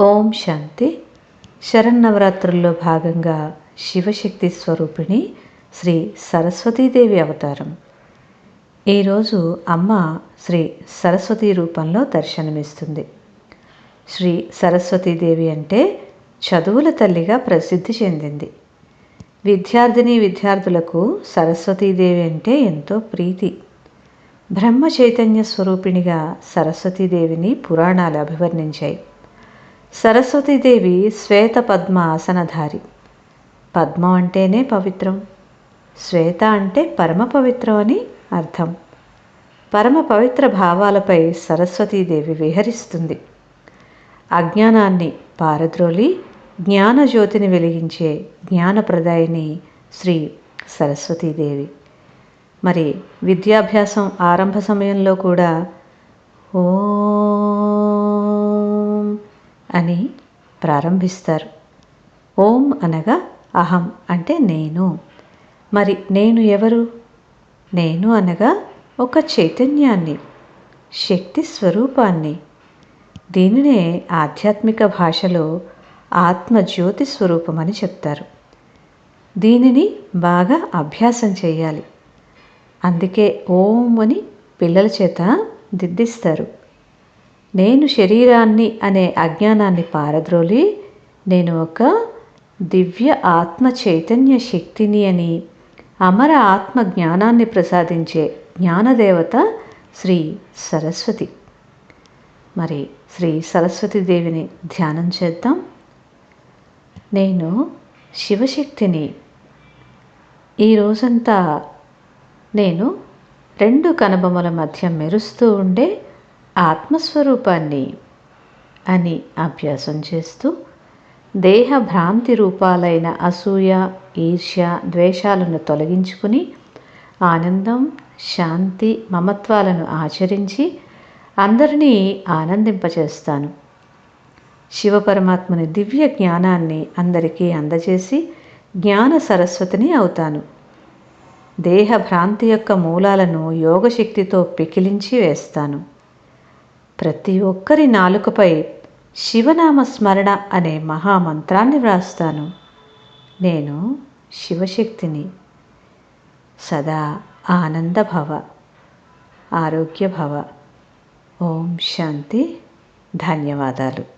ఓం శాంతి. శరన్నవరాత్రుల్లో భాగంగా శివశక్తి స్వరూపిణి శ్రీ సరస్వతీదేవి అవతారం. ఈరోజు అమ్మ శ్రీ సరస్వతీ రూపంలో దర్శనమిస్తుంది. శ్రీ సరస్వతీదేవి అంటే చదువుల తల్లిగా ప్రసిద్ధి చెందింది. విద్యార్థులకు సరస్వతీదేవి అంటే ఎంతో ప్రీతి. బ్రహ్మ చైతన్య స్వరూపిణిగా సరస్వతీదేవిని పురాణాలు అభివర్ణించాయి. సరస్వతీదేవి శ్వేత పద్మ ఆసనధారి. పద్మం అంటేనే పవిత్రం, శ్వేత అంటే పరమ పవిత్రం అని అర్థం. పరమ పవిత్ర భావాలపై సరస్వతీదేవి విహరిస్తుంది. అజ్ఞానాన్ని పారద్రోలి జ్ఞానజ్యోతిని వెలిగించే జ్ఞానప్రదాయిని శ్రీ సరస్వతీదేవి. మరి విద్యాభ్యాసం ఆరంభ సమయంలో కూడా అని ప్రారంభిస్తారు. ఓం అనగా అహం అంటే నేను. మరి నేను ఎవరు? నేను అనగా ఒక చైతన్యాన్ని, శక్తి స్వరూపాన్ని. దీనినే ఆధ్యాత్మిక భాషలో ఆత్మజ్యోతి స్వరూపమని చెప్తారు. దీనిని బాగా అభ్యాసం చేయాలి. అందుకే ఓం అని పిల్లల చేత దిద్దిస్తారు. నేను శరీరాన్ని అనే అజ్ఞానాన్ని పారద్రోలి నేను ఒక దివ్య ఆత్మ చైతన్య శక్తిని అని అమర ఆత్మ జ్ఞానాన్ని ప్రసాదించే జ్ఞానదేవత శ్రీ సరస్వతి. మరి శ్రీ సరస్వతీదేవిని ధ్యానం చేద్దాం. నేను శివశక్తిని. ఈ రోజంతా నేను రెండు కనుబొమల మధ్య మెరుస్తూ ఉండే ఆత్మస్వరూపాన్ని అని అభ్యాసం చేస్తూ దేహ భ్రాంతి రూపాలైన అసూయ, ఈర్ష్య, ద్వేషాలను తొలగించుకుని ఆనందం, శాంతి, మమత్వాలను ఆచరించి అందరినీ ఆనందింపచేస్తాను. శివపరమాత్మని దివ్య జ్ఞానాన్ని అందరికీ అందజేసి జ్ఞాన సరస్వతిని అవుతాను. దేహ భ్రాంతి యొక్క మూలాలను యోగశక్తితో పికిలించి వేస్తాను. ప్రతి ఒక్కరి నాలుకపై శివనామ స్మరణ అనే మహామంత్రాన్ని వ్రాస్తాను. నేను శివశక్తిని. సదా ఆనందభవ, ఆరోగ్యభవ. ఓం శాంతి. ధన్యవాదాలు.